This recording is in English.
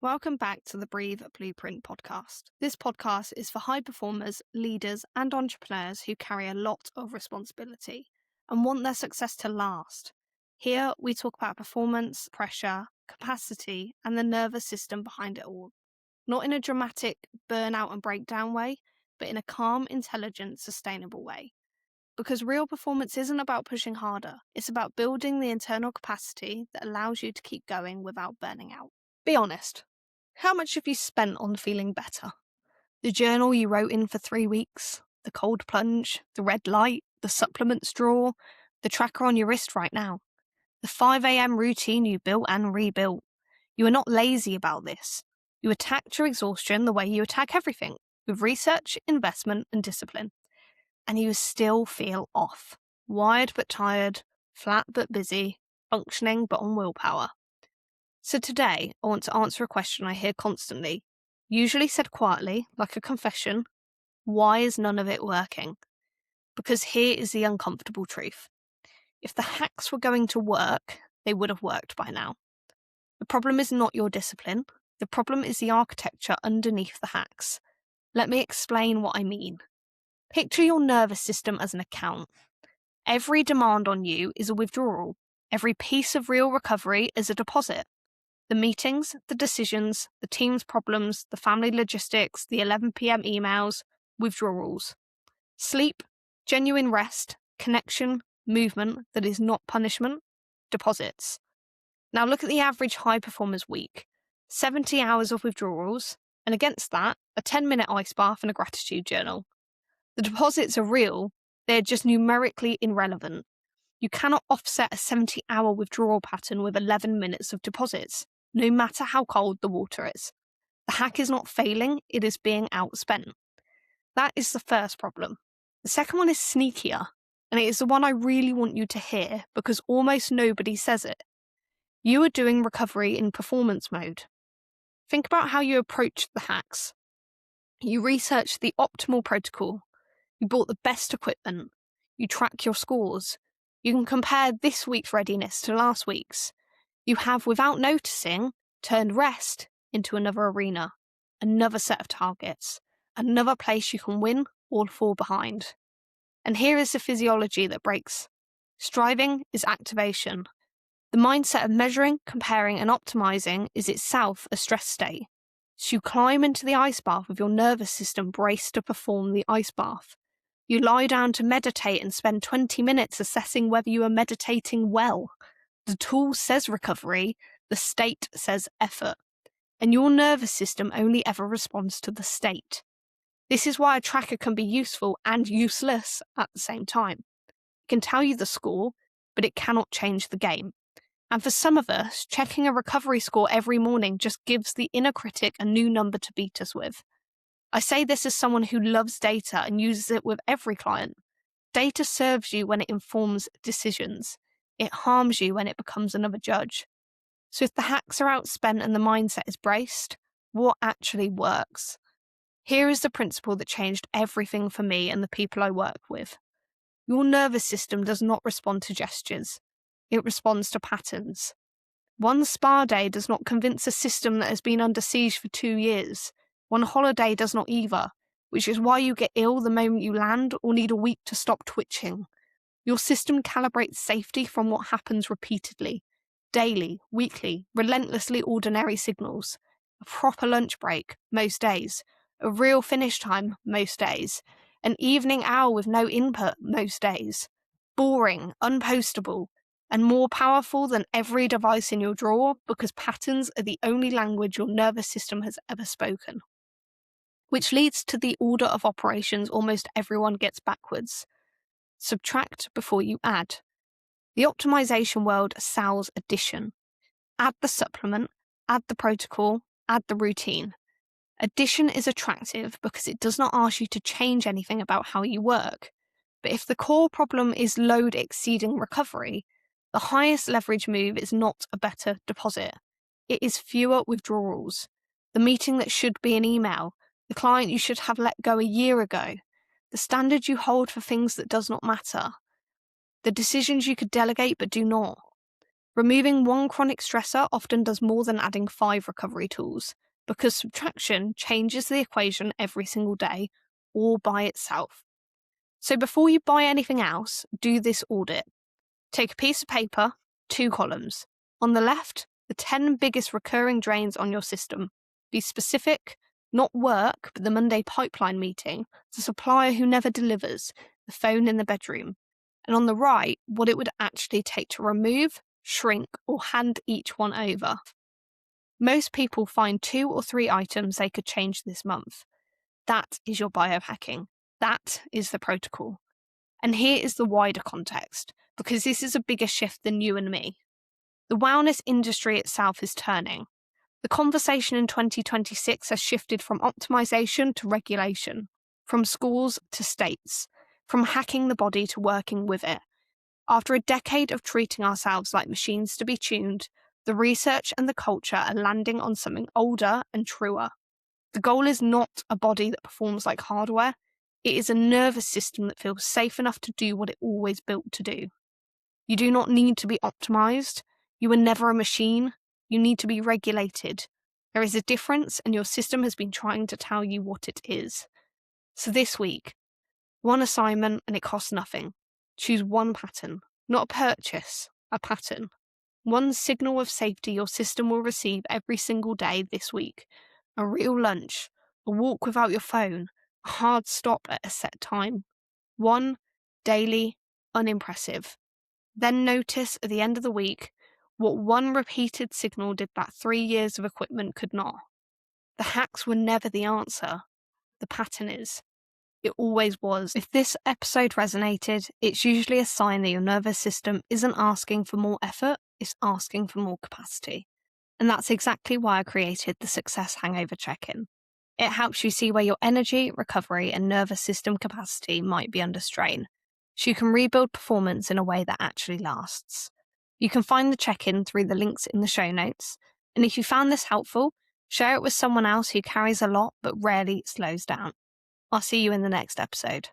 Welcome back to the Breathe Blueprint podcast. This podcast is for high performers, leaders, and entrepreneurs who carry a lot of responsibility and want their success to last. Here, we talk about performance, pressure, capacity, and the nervous system behind it all. Not in a dramatic burnout and breakdown way, but in a calm, intelligent, sustainable way. Because real performance isn't about pushing harder, it's about building the internal capacity that allows you to keep going without burning out. Be honest. How much have you spent on feeling better? The journal you wrote in for 3 weeks, the cold plunge, the red light, the supplements drawer, the tracker on your wrist right now, the 5 a.m. routine you built and rebuilt. You are not lazy about this. You attacked your exhaustion the way you attack everything, with research, investment, and discipline. And you still feel off. Wired but tired, flat but busy, functioning but on willpower. So today, I want to answer a question I hear constantly, usually said quietly, like a confession. Why is none of it working? Because here is the uncomfortable truth. If the hacks were going to work, they would have worked by now. The problem is not your discipline. The problem is the architecture underneath the hacks. Let me explain what I mean. Picture your nervous system as an account. Every demand on you is a withdrawal. Every piece of real recovery is a deposit. The meetings, the decisions, the team's problems, the family logistics, the 11 p.m. emails, withdrawals. Sleep, genuine rest, connection, movement that is not punishment, deposits. Now look at the average high performer's week. 70 hours of withdrawals, and against that, a 10-minute ice bath and a gratitude journal. The deposits are real, they're just numerically irrelevant. You cannot offset a 70-hour withdrawal pattern with 11 minutes of deposits, no matter how cold the water is. The hack is not failing, it is being outspent. That is the first problem. The second one is sneakier, and it is the one I really want you to hear because almost nobody says it. You are doing recovery in performance mode. Think about how you approach the hacks. You research the optimal protocol. You bought the best equipment. You track your scores. You can compare this week's readiness to last week's. You have, without noticing, turned rest into another arena, another set of targets, another place you can win or fall behind. And here is the physiology that breaks. Striving is activation. The mindset of measuring, comparing, and optimizing is itself a stress state. So you climb into the ice bath with your nervous system braced to perform the ice bath. You lie down to meditate and spend 20 minutes assessing whether you are meditating well. The tool says recovery, the state says effort. And your nervous system only ever responds to the state. This is why a tracker can be useful and useless at the same time. It can tell you the score, but it cannot change the game. And for some of us, checking a recovery score every morning just gives the inner critic a new number to beat us with. I say this as someone who loves data and uses it with every client. Data serves you when it informs decisions. It harms you when it becomes another judge. So if the hacks are outspent and the mindset is braced, what actually works? Here is the principle that changed everything for me and the people I work with. Your nervous system does not respond to gestures. It responds to patterns. One spa day does not convince a system that has been under siege for 2 years. One holiday does not either, which is why you get ill the moment you land or need a week to stop twitching. Your system calibrates safety from what happens repeatedly, daily, weekly, relentlessly ordinary signals, a proper lunch break, most days, a real finish time, most days, an evening hour with no input, most days, boring, unpostable, and more powerful than every device in your drawer because patterns are the only language your nervous system has ever spoken. Which leads to the order of operations almost everyone gets backwards. Subtract before you add. The optimization world sells addition. Add the supplement, add the protocol, add the routine. Addition is attractive because it does not ask you to change anything about how you work. But if the core problem is load exceeding recovery, the highest leverage move is not a better deposit. It is fewer withdrawals. The meeting that should be an email, the client you should have let go a year ago, the standard you hold for things that does not matter, the decisions you could delegate but do not. Removing one chronic stressor often does more than adding 5 recovery tools, because subtraction changes the equation every single day, all by itself. So before you buy anything else, do this audit. Take a piece of paper, 2 columns. On the left, the 10 biggest recurring drains on your system. Be specific, not work, but the Monday pipeline meeting, the supplier who never delivers, the phone in the bedroom. And on the right, what it would actually take to remove, shrink, or hand each one over. Most people find 2 or 3 items they could change this month. That is your biohacking. That is the protocol. And here is the wider context, because this is a bigger shift than you and me. The wellness industry itself is turning. The conversation in 2026 has shifted from optimisation to regulation, from schools to states, from hacking the body to working with it. After a decade of treating ourselves like machines to be tuned, the research and the culture are landing on something older and truer. The goal is not a body that performs like hardware. It is a nervous system that feels safe enough to do what it always built to do. You do not need to be optimized. You are never a machine. You need to be regulated. There is a difference, and your system has been trying to tell you what it is. So this week, one assignment, and it costs nothing. Choose one pattern, not a purchase, a pattern. One signal of safety your system will receive every single day this week. A real lunch, a walk without your phone, a hard stop at a set time. One, daily, unimpressive. Then notice at the end of the week what one repeated signal did that 3 years of equipment could not. The hacks were never the answer. The pattern is. It always was. If this episode resonated, it's usually a sign that your nervous system isn't asking for more effort, it's asking for more capacity. And that's exactly why I created the Success Hangover Check-in. It helps you see where your energy, recovery, and nervous system capacity might be under strain, so you can rebuild performance in a way that actually lasts. You can find the check-in through the links in the show notes, and if you found this helpful, share it with someone else who carries a lot but rarely slows down. I'll see you in the next episode.